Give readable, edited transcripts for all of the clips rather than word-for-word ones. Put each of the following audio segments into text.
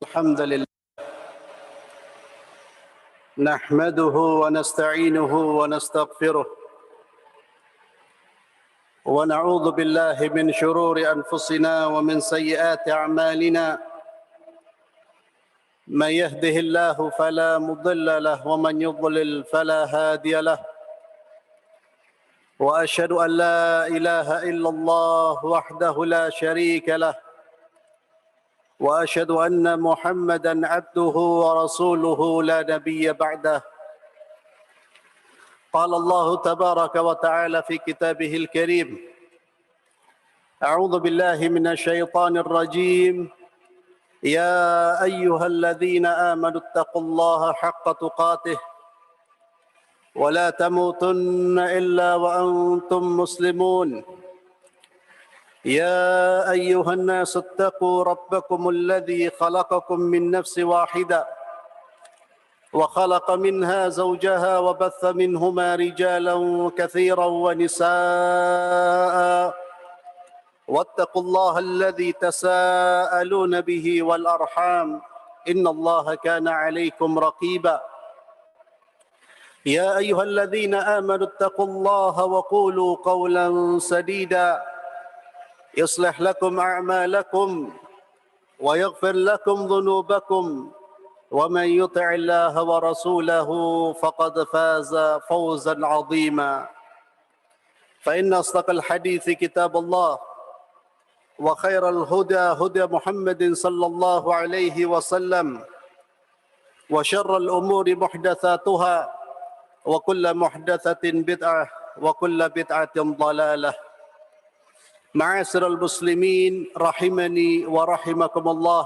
الحمد لله نحمده ونستعينه ونستغفره ونعوذ بالله من شرور أنفسنا ومن سيئات أعمالنا من يهده الله فلا مضل له ومن يضلل فلا هادي له وأشهد أن لا إله إلا الله وحده لا شريك له وأشهد أن محمدًا عبده ورسوله لا نبي بعده قال الله تبارك وتعالى في كتابه الكريم أعوذ بالله من الشيطان الرجيم يا أيها الذين آمنوا اتقوا الله حق تقاته ولا تموتن إلا وأنتم مسلمون يا أيها الناس اتقوا ربكم الذي خلقكم من نفس واحدة وخلق منها زوجها وبث منهما رجالا كثيرا ونساء واتقوا الله الذي تساءلون به والأرحام إن الله كان عليكم رقيبا يا أيها الذين آمنوا اتقوا الله وقولوا قولا سديدا يصلح لكم أعمالكم ويغفر لكم ذنوبكم ومن يطع الله ورسوله فقد فاز فوزا عظيما فإن أصدق الحديث كتاب الله وخير الهدى هدى محمد صلى الله عليه وسلم وشر الأمور محدثاتها وكل محدثة بدعة وكل بدعة ضلالة معاشر المسلمين رحمني ورحمكم الله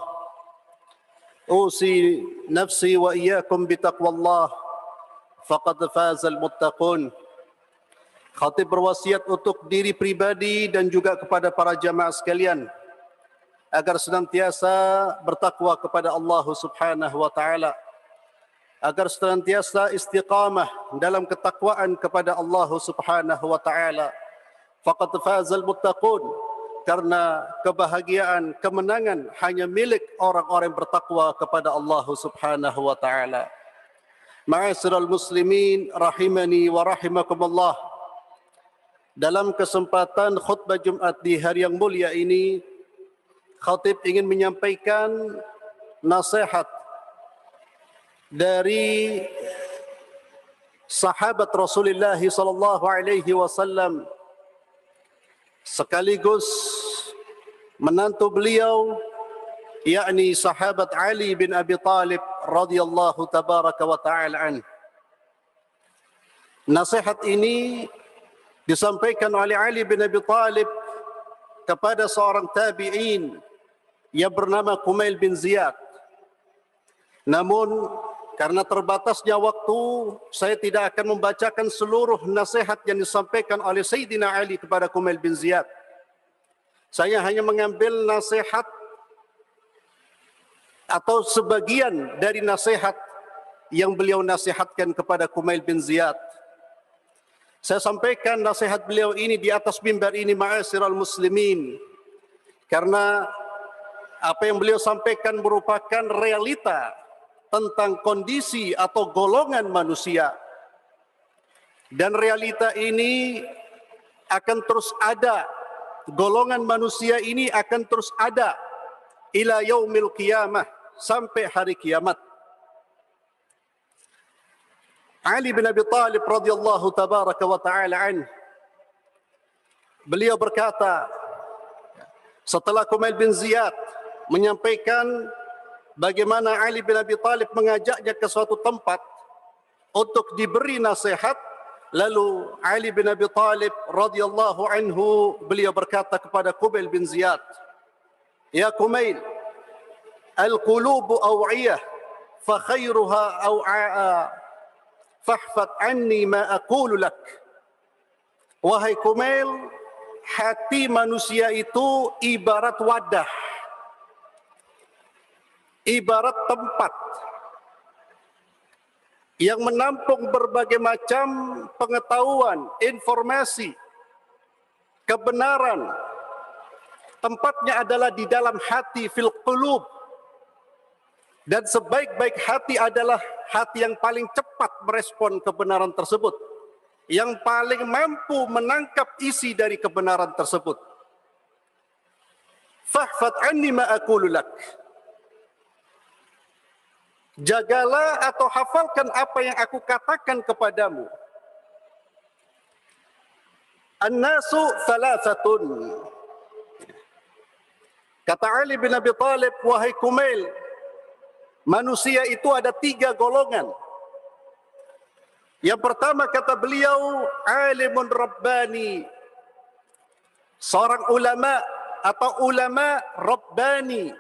أوصي نفسي وإياكم بتقوى الله فقد فاز المتقون. Khatib berwasiat untuk diri pribadi dan juga kepada para jamaah sekalian agar senantiasa bertakwa kepada Allah Subhanahu wa taala, agar senantiasa istiqamah dalam ketakwaan kepada Allah Subhanahu wa taala. Faqad fazal muttaqun, karena kebahagiaan, kemenangan hanya milik orang-orang yang bertakwa kepada Allah Subhanahu wa taala. Ma'asyiral muslimin rahimani wa rahimakumullah. Dalam kesempatan khutbah Jumat di hari yang mulia ini, khatib ingin menyampaikan nasihat dari sahabat Rasulullah sallallahu alaihi wasallam sekaligus menantu beliau, yakni sahabat Ali bin Abi Talib radhiyallahu tabaraka wa ta'ala an. Nasihat ini disampaikan oleh Ali bin Abi Talib kepada seorang tabi'in yang bernama Kumail bin Ziyad. Namun karena terbatasnya waktu, saya tidak akan membacakan seluruh nasihat yang disampaikan oleh Sayyidina Ali kepada Kumail bin Ziyad. Saya hanya mengambil nasihat atau sebagian dari nasihat yang beliau nasihatkan kepada Kumail bin Ziyad. Saya sampaikan nasihat beliau ini di atas mimbar ini, ma'asyiral muslimin, karena apa yang beliau sampaikan merupakan realita tentang kondisi atau golongan manusia, dan realita ini akan terus ada. Golongan manusia ini akan terus ada ila yaumil qiyamah, sampai hari kiamat. Ali bin Abi Talib radhiyallahu tabaraka wa ta'ala an, beliau berkata setelah Kumail bin Ziyad menyampaikan bagaimana Ali bin Abi Talib mengajaknya ke suatu tempat untuk diberi nasihat, lalu Ali bin Abi Talib radhiyallahu anhu beliau berkata kepada Kumail bin Ziyad, "Ya Kumail, al-qulubu aw'iyah fa khairuha aw'a'a fahfad anni ma aqulu lak." Wahai Kumail, hati manusia itu ibarat wadah, ibarat tempat yang menampung berbagai macam pengetahuan, informasi, kebenaran. Tempatnya adalah di dalam hati, fil qulub. Dan sebaik-baik hati adalah hati yang paling cepat merespon kebenaran tersebut, yang paling mampu menangkap isi dari kebenaran tersebut. Fahfad anni ma aqulu lak. Jagalah atau hafalkan apa yang aku katakan kepadamu. An-nasu thalathatun. Kata Ali bin Abi Thalib, wahai Kumail, manusia itu ada 3 golongan. Yang pertama kata beliau, alimun rabbani, seorang ulama atau ulama rabbani.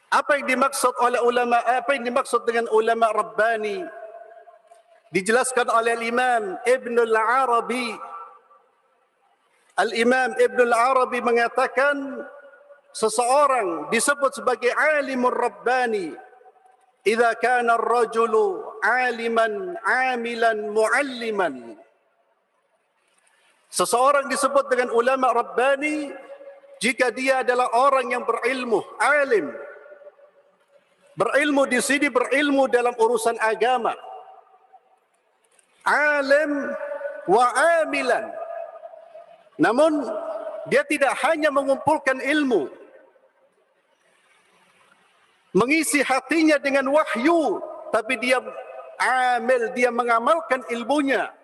Apa yang dimaksud oleh ulama? Apa yang dimaksud dengan ulama rabbani? Dijelaskan oleh Imam Ibn al-Arabi. Al-Imam Ibn al-Arabi mengatakan seseorang disebut sebagai alimur rabbani idza kana ar-rajulu aliman amilan mualliman. Seseorang disebut dengan ulama rabbani jika dia adalah orang yang berilmu, alim. Berilmu di sini berilmu dalam urusan agama. Alim wa amilan. Namun dia tidak hanya mengumpulkan ilmu, mengisi hatinya dengan wahyu, tapi dia amil, dia mengamalkan ilmunya.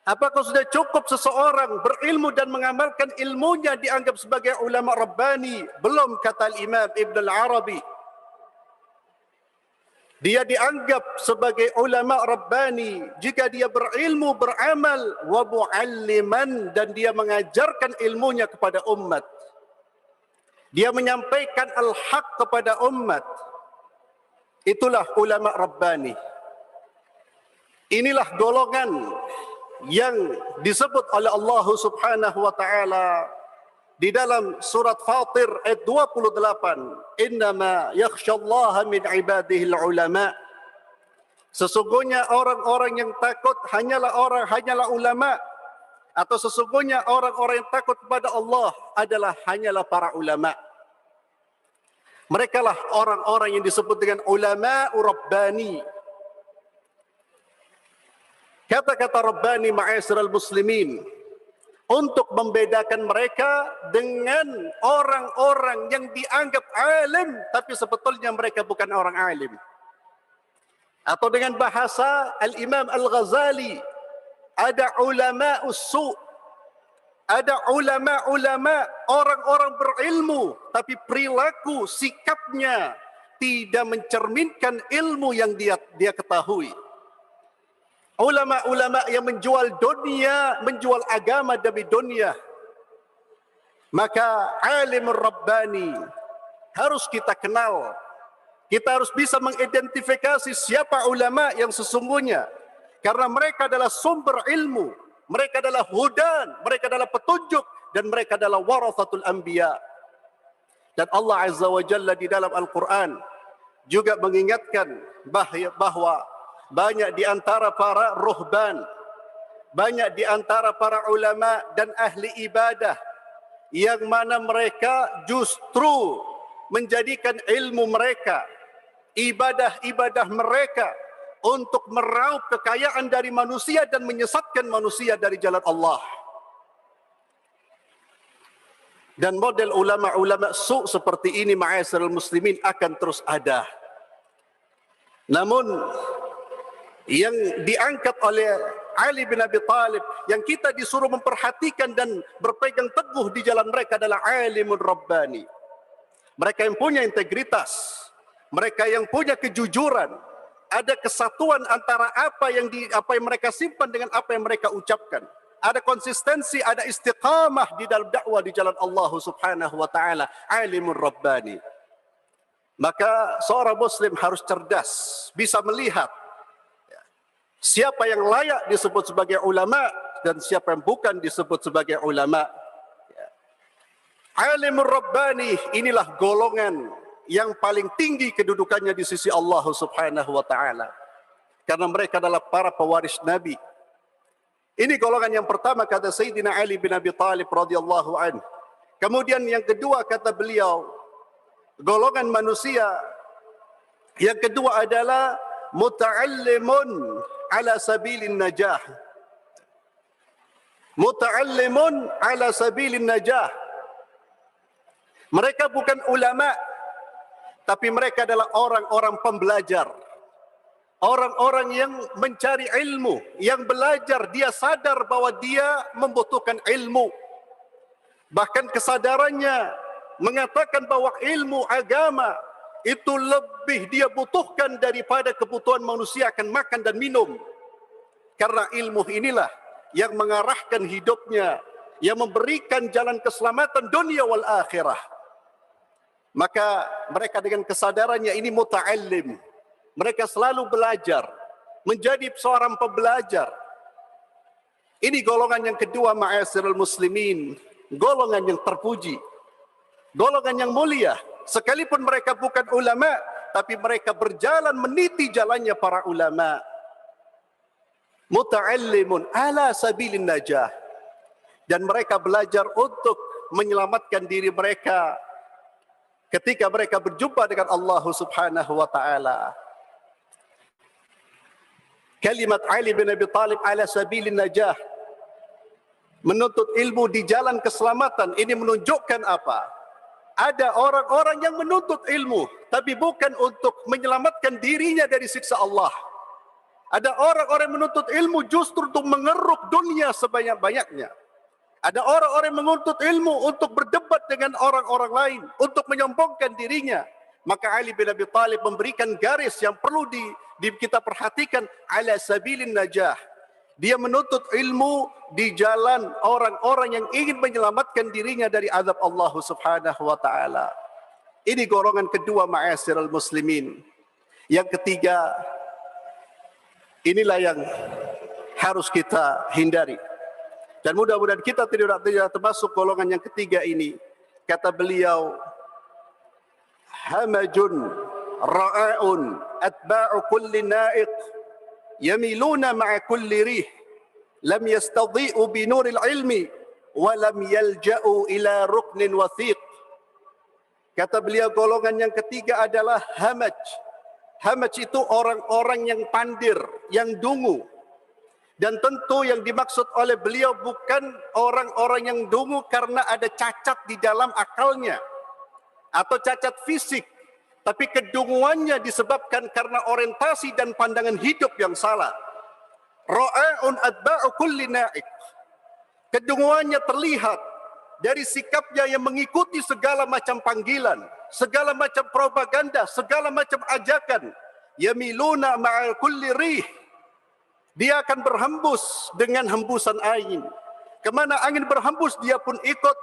Apakah sudah cukup seseorang berilmu dan mengamalkan ilmunya dianggap sebagai ulama rabbani? Belum, kata Imam Ibn al-Arabi. Dia dianggap sebagai ulama rabbani jika dia berilmu, beramal, wa mualliman, dan dia mengajarkan ilmunya kepada umat. Dia menyampaikan al-haq kepada umat. Itulah ulama rabbani. Inilah golongan yang disebut oleh Allah Subhanahu wa taala di dalam surat Fatir ayat 28, innama yakhsyallaha min ibadihil ulama. Sesungguhnya orang-orang yang takut hanyalah ulama, atau sesungguhnya orang-orang yang takut kepada Allah adalah hanyalah para ulama. Mereka lah orang-orang yang disebut dengan ulama rabbani. Kata-kata rabbani ma'asyiral muslimin untuk membedakan mereka dengan orang-orang yang dianggap alim tapi sebetulnya mereka bukan orang alim. Atau dengan bahasa Al-Imam Al-Ghazali, ada ulama usu, ada ulama-ulama orang-orang berilmu tapi perilaku sikapnya tidak mencerminkan ilmu yang dia ketahui. Ulama-ulama yang menjual dunia, menjual agama demi dunia. Maka alimur rabbani harus kita kenal. Kita harus bisa mengidentifikasi siapa ulama yang sesungguhnya. Karena mereka adalah sumber ilmu, mereka adalah hudan, mereka adalah petunjuk, dan mereka adalah warathatul anbiya. Dan Allah Azza wa Jalla di dalam Al-Quran juga mengingatkan bahwa banyak di antara para ruhban, banyak di antara para ulama dan ahli ibadah yang mana mereka justru menjadikan ilmu mereka, ibadah-ibadah mereka untuk meraup kekayaan dari manusia dan menyesatkan manusia dari jalan Allah. Dan model ulama-ulama su' seperti ini ma'asyiral muslimin akan terus ada. Namun yang diangkat oleh Ali bin Abi Thalib, yang kita disuruh memperhatikan dan berpegang teguh di jalan mereka adalah alimun rabbani. Mereka yang punya integritas, mereka yang punya kejujuran, ada kesatuan antara apa yang mereka simpan dengan apa yang mereka ucapkan. Ada konsistensi, ada istiqamah di dalam dakwah di jalan Allah Subhanahu wa taala, alimun rabbani. Maka seorang muslim harus cerdas, bisa melihat siapa yang layak disebut sebagai ulama dan siapa yang bukan disebut sebagai ulama. Alimur rabbani, inilah golongan yang paling tinggi kedudukannya di sisi Allah Subhanahu wa taala. Karena mereka adalah para pewaris Nabi. Ini golongan yang pertama, kata Sayyidina Ali bin Abi Thalib radhiyallahu anhu. Kemudian yang kedua kata beliau, golongan manusia. Yang kedua adalah muta'allimun ala sabilin najah. Muta'allimun ala sabilin najah. Mereka bukan ulama, tapi mereka adalah orang-orang pembelajar. Orang-orang yang mencari ilmu, yang belajar, dia sadar bahwa dia membutuhkan ilmu. Bahkan kesadarannya mengatakan bahwa ilmu agama itu lebih dia butuhkan daripada kebutuhan manusia akan makan dan minum. Karena ilmu inilah yang mengarahkan hidupnya, yang memberikan jalan keselamatan dunia wal akhirah. Maka mereka dengan kesadarannya ini muta'allim. Mereka selalu belajar, menjadi seorang pembelajar. Ini golongan yang kedua, ma'asyiral muslimin, golongan yang terpuji, golongan yang mulia. Sekalipun mereka bukan ulama, tapi mereka berjalan meniti jalannya para ulama. Muta'allimun ala sabilin najah. Dan mereka belajar untuk menyelamatkan diri mereka ketika mereka berjumpa dengan Allah Subhanahu wa taala. Kalimat Ali bin Abi Thalib ala sabilin najah, menuntut ilmu di jalan keselamatan, ini menunjukkan apa? Ada orang-orang yang menuntut ilmu, tapi bukan untuk menyelamatkan dirinya dari siksa Allah. Ada orang-orang menuntut ilmu justru untuk mengeruk dunia sebanyak-banyaknya. Ada orang-orang menuntut ilmu untuk berdebat dengan orang-orang lain, untuk menyombongkan dirinya. Maka Ali bin Abi Thalib memberikan garis yang perlu kita perhatikan, ala sabilin najah. Dia menuntut ilmu di jalan orang-orang yang ingin menyelamatkan dirinya dari azab Allah Subhanahu wa taala. Ini golongan kedua, ma'asyiral muslimin. Yang ketiga, inilah yang harus kita hindari. Dan mudah-mudahan kita tidak termasuk golongan yang ketiga ini. Kata beliau, hamajun ra'aun atba'u kulli na'iq yamiluna ma'a kulli rih lam yastadhi'u bi nuril ilmi wa lam yalja'u ila ruknin wathiq. Kata beliau, golongan yang ketiga adalah hamaj. Hamaj itu orang-orang yang pandir, yang dungu. Dan tentu yang dimaksud oleh beliau bukan orang-orang yang dungu karena ada cacat di dalam akalnya atau cacat fisik, tapi kedunguannya disebabkan karena orientasi dan pandangan hidup yang salah. Ra'aun atba'u kulli na'iq. Kedunguannya terlihat dari sikapnya yang mengikuti segala macam panggilan, segala macam propaganda, segala macam ajakan. Yamiluna ma'al kulli rih. Dia akan berhembus dengan hembusan angin. Kemana angin berhembus, dia pun ikut.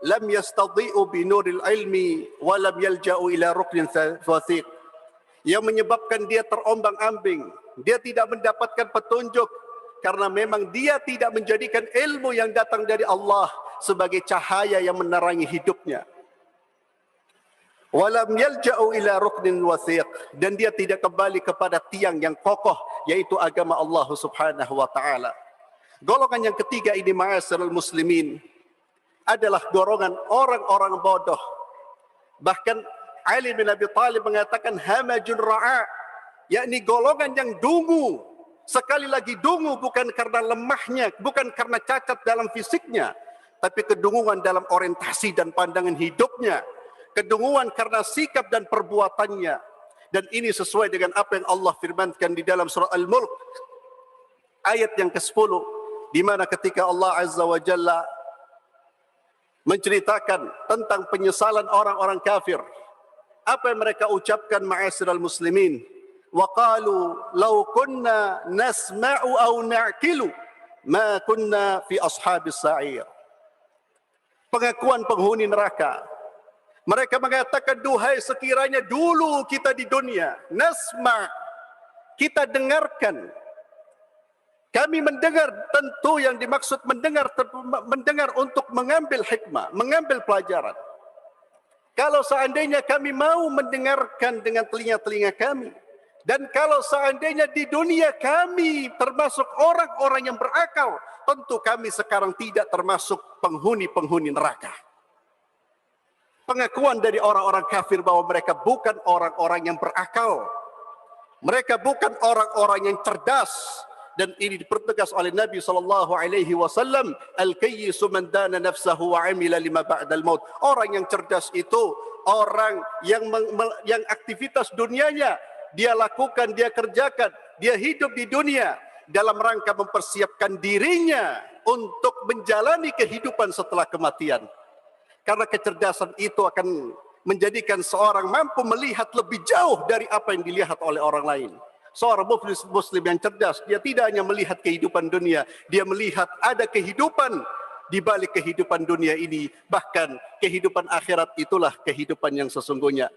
Lam yastadhi'u bi nuril ilmi wa lam yalja'u ila ruknin wathiq. Yang menyebabkan dia terombang-ambing, dia tidak mendapatkan petunjuk karena memang dia tidak menjadikan ilmu yang datang dari Allah sebagai cahaya yang menerangi hidupnya. Wa lam yalja'u ila ruknin wathiq, dan dia tidak kembali kepada tiang yang kokoh, yaitu agama Allah Subhanahu wa taala. Golongan yang ketiga ini, ma'asyiral muslimin, adalah golongan orang-orang bodoh. Bahkan Ali bin Abi Thalib mengatakan hamajun ra'a, yakni golongan yang dungu. Sekali lagi dungu bukan karena lemahnya, bukan karena cacat dalam fisiknya, tapi kedunguan dalam orientasi dan pandangan hidupnya. Kedunguan karena sikap dan perbuatannya. Dan ini sesuai dengan apa yang Allah firmankan di dalam surah Al-Mulk ayat yang ke-10, di mana ketika Allah Azza wa Jalla menceritakan tentang penyesalan orang-orang kafir, apa yang mereka ucapkan, ma'asyiral muslimin? Wa qalu law kunna nasma'u aw na'qilu ma kunna fi ashabis sa'ir. Pengakuan penghuni neraka. Mereka mengatakan, duhai sekiranya dulu kita di dunia, nasma', kita dengarkan. Kami mendengar, tentu yang dimaksud mendengar untuk mengambil hikmah, mengambil pelajaran. Kalau seandainya kami mau mendengarkan dengan telinga-telinga kami, dan kalau seandainya di dunia kami termasuk orang-orang yang berakal, tentu kami sekarang tidak termasuk penghuni-penghuni neraka. Pengakuan dari orang-orang kafir bahwa mereka bukan orang-orang yang berakal. Mereka bukan orang-orang yang cerdas. Dan ini dipertegas oleh Nabi SAW, al-kayyisu man dana nafsahu wa amila lima ba'dal maut. Orang yang cerdas itu orang yang aktivitas dunianya dia lakukan, dia kerjakan, dia hidup di dunia dalam rangka mempersiapkan dirinya untuk menjalani kehidupan setelah kematian. Karena kecerdasan itu akan menjadikan seorang mampu melihat lebih jauh dari apa yang dilihat oleh orang lain. Seorang muslim yang cerdas, dia tidak hanya melihat kehidupan dunia, dia melihat ada kehidupan di balik kehidupan dunia ini. Bahkan kehidupan akhirat itulah kehidupan yang sesungguhnya.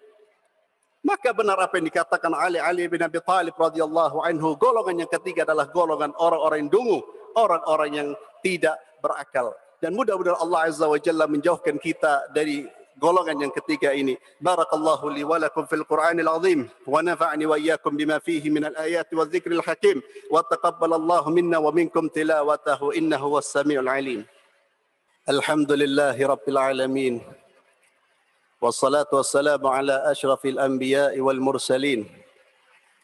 Maka benar apa yang dikatakan Ali bin Abi Thalib radhiyallahu anhu, golongan yang ketiga adalah golongan orang-orang yang dungu, orang-orang yang tidak berakal. Dan mudah-mudahan Allah Azza wa Jalla menjauhkan kita dari golongan yang ketiga ini. Barakallahu li wa lakum fil Qur'anil azim wa nafa'ani wa iyyakum bima fihi minal ayati wadh-dhikril hakim wa taqabbalallahu minna wa minkum tilawatahu innahu was-sami'ul 'alim. Alhamdulillahi rabbil alamin. Wassalatu wassalamu ala asyrafil anbiya'i wal mursalin.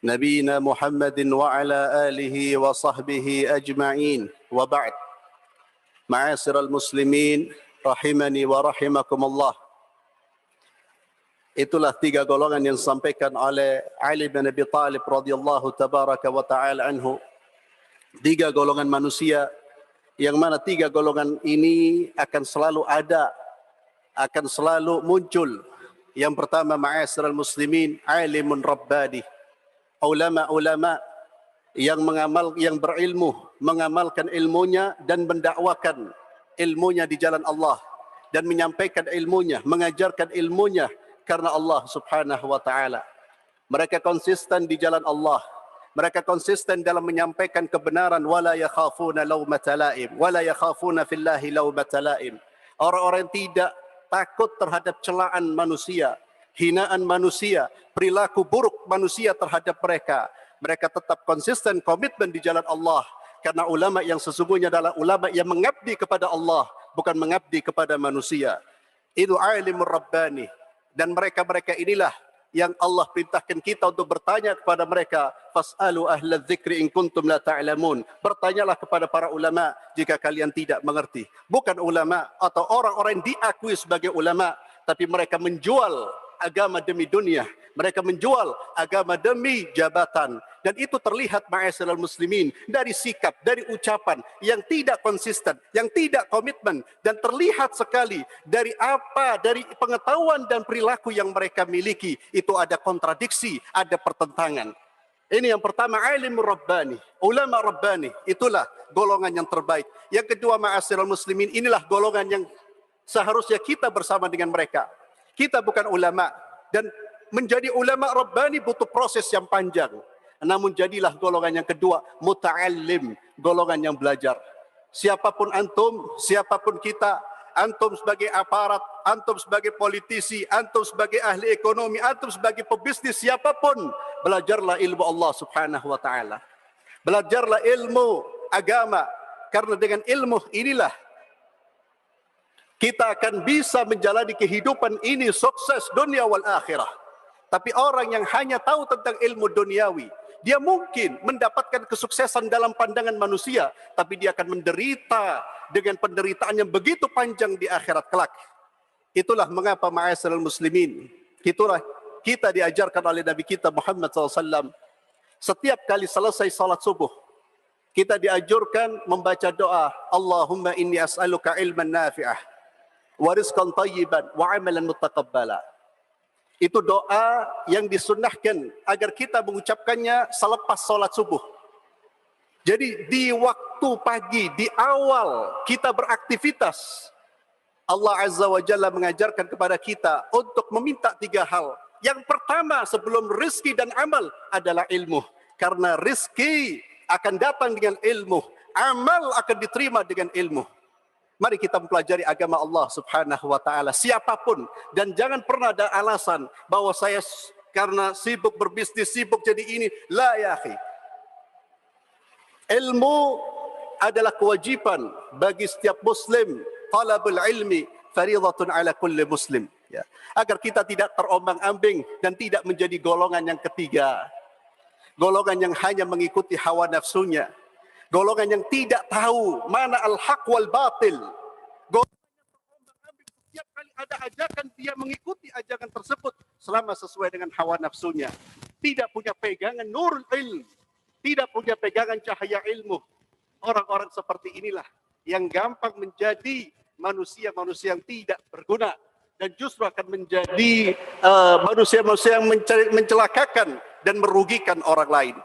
Nabiyyina Muhammadin wa ala alihi wa sahbihi ajma'in. Wa ba'd. Ma'asyiral muslimin rahimani wa rahimakumullah. Itulah tiga golongan yang disampaikan oleh Ali bin Abi Thalib radhiyallahu tabaraka wa ta'ala anhu. Tiga golongan manusia yang mana tiga golongan ini akan selalu ada, akan selalu muncul. Yang pertama, ma'asyiral muslimin, alimun rabbani. Ulama-ulama yang berilmu, mengamalkan ilmunya dan mendakwakan ilmunya di jalan Allah dan menyampaikan ilmunya, mengajarkan ilmunya karena Allah Subhanahu wa taala. Mereka konsisten di jalan Allah. Mereka konsisten dalam menyampaikan kebenaran, wala yakhafuna laumata laim, wala yakhafuna fillahi laumata laim. Orang-orang tidak takut terhadap celaan manusia, hinaan manusia, perilaku buruk manusia terhadap mereka. Mereka tetap konsisten, komitmen di jalan Allah. Karena ulama yang sesungguhnya adalah ulama yang mengabdi kepada Allah, bukan mengabdi kepada manusia. Itu alimur rabbani. Dan mereka-mereka inilah yang Allah perintahkan kita untuk bertanya kepada mereka. Fas'alu ahla dzikri in kuntum la ta'lamun. Bertanyalah kepada para ulama jika kalian tidak mengerti. Bukan ulama atau orang-orang yang diakui sebagai ulama, tapi mereka menjual agama demi dunia. Mereka menjual agama demi jabatan. Dan itu terlihat ma'asyiral muslimin dari sikap, dari ucapan yang tidak konsisten, yang tidak komitmen. Dan terlihat sekali dari pengetahuan dan perilaku yang mereka miliki. Itu ada kontradiksi, ada pertentangan. Ini yang pertama, alimur rabbani, ulama rabbani. Itulah golongan yang terbaik. Yang kedua, ma'asyiral muslimin, inilah golongan yang seharusnya kita bersama dengan mereka. Kita bukan ulama. Dan menjadi ulama rabbani butuh proses yang panjang. Namun jadilah golongan yang kedua, muta'allim, golongan yang belajar. Siapapun antum, siapapun kita, antum sebagai aparat, antum sebagai politisi, antum sebagai ahli ekonomi, antum sebagai pebisnis, siapapun, belajarlah ilmu Allah Subhanahu wa taala. Belajarlah ilmu agama, karena dengan ilmu inilah kita akan bisa menjalani kehidupan ini sukses dunia wal akhirah. Tapi orang yang hanya tahu tentang ilmu duniawi, dia mungkin mendapatkan kesuksesan dalam pandangan manusia, tapi dia akan menderita dengan penderitaan yang begitu panjang di akhirat kelak. Itulah mengapa ma'asyiral muslimin, itulah kita diajarkan oleh Nabi kita Muhammad SAW. Setiap kali selesai salat subuh, kita dianjurkan membaca doa, Allahumma inni as'aluka ilman nafi'ah, wa rizqan tayyiban, wa amalan mutaqabbala. Itu doa yang disunnahkan agar kita mengucapkannya selepas salat subuh. Jadi di waktu pagi, di awal kita beraktivitas, Allah Azza wa Jalla mengajarkan kepada kita untuk meminta tiga hal. Yang pertama sebelum rizki dan amal adalah ilmu. Karena rizki akan datang dengan ilmu, amal akan diterima dengan ilmu. Mari kita mempelajari agama Allah Subhanahu wa taala, siapapun, dan jangan pernah ada alasan bahwa saya karena sibuk berbisnis, sibuk jadi ini. La ya akhi. Ilmu adalah kewajiban bagi setiap muslim. Talabul ilmi fariidatun ala kulli muslim. Ya, agar kita tidak terombang-ambing dan tidak menjadi golongan yang ketiga. Golongan yang hanya mengikuti hawa nafsunya. Golongan yang tidak tahu mana al-haq wal batil. Golongan yang terombang-ambing, setiap kali ada ajakan dia mengikuti ajakan tersebut selama sesuai dengan hawa nafsunya. Tidak punya pegangan nurul ilm, tidak punya pegangan cahaya ilmu. Orang-orang seperti inilah yang gampang menjadi manusia-manusia yang tidak berguna dan justru akan menjadi manusia-manusia yang mencelakakan dan merugikan orang lain.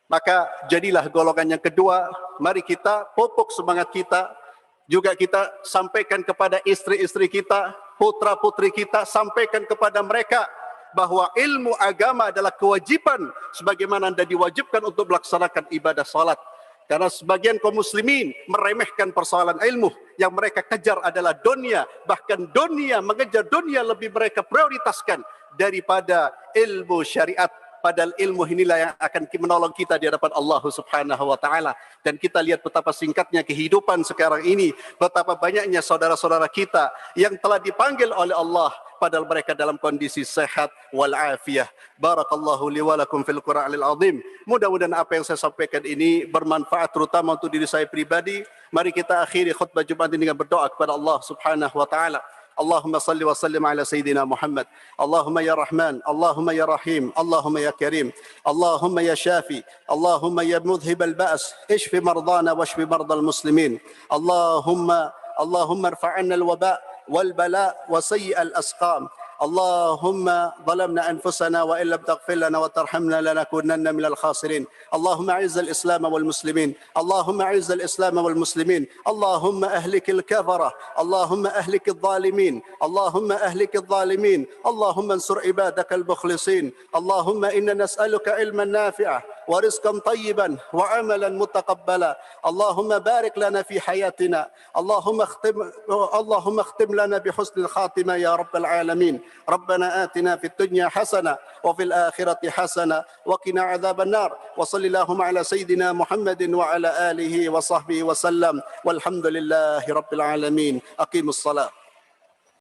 Maka jadilah golongan yang kedua, mari kita pupuk semangat kita, juga kita sampaikan kepada istri-istri kita, putra-putri kita, sampaikan kepada mereka bahwa ilmu agama adalah kewajiban sebagaimana Anda diwajibkan untuk melaksanakan ibadah salat. Karena sebagian kaum muslimin meremehkan persoalan ilmu, yang mereka kejar adalah dunia, bahkan dunia, mengejar dunia lebih mereka prioritaskan daripada ilmu syariat. Padahal ilmu inilah yang akan menolong kita di hadapan Allah Subhanahu wa taala. Dan kita lihat betapa singkatnya kehidupan sekarang ini, betapa banyaknya saudara-saudara kita yang telah dipanggil oleh Allah padahal mereka dalam kondisi sehat wal afiyah. Barakallahu li wa lakum fil Qur'anil azim. Mudah-mudahan apa yang saya sampaikan ini bermanfaat terutama untuk diri saya pribadi. Mari kita akhiri khutbah Jumat ini dengan berdoa kepada Allah Subhanahu wa taala. اللهم صل وسلم على سيدنا محمد. اللهم يا رحمن، اللهم يا رحيم، اللهم يا كريم، اللهم يا شافي، اللهم يا مذهب البأس، اشف مرضانا واشف مرضى المسلمين. اللهم ارفع عنا الوباء والبلاء وسيء الأسقام. اللهم ظلمنا أنفسنا وإن لم تغفر لنا وترحمنا لنكونن من الخاسرين. اللهم أعز الإسلام والمسلمين، اللهم أعز الإسلام والمسلمين، اللهم أهلك الكفرة، اللهم أهلك الظالمين، اللهم أهلك الظالمين، اللهم انصر عبادك المخلصين. اللهم إنا نسألك علما نافعا ورزقا طيبا وعملا متقبلا. اللهم بارك لنا في حياتنا. اللهم اختم لنا بحسن الخاتمة يا رب العالمين. ربنا آتنا في الدنيا حسنة وفي الآخرة حسنة وقنا عذاب النار. وصل اللهم على سيدنا محمد وعلى آله وصحبه وسلم والحمد لله رب العالمين. أقيموا الصلاة.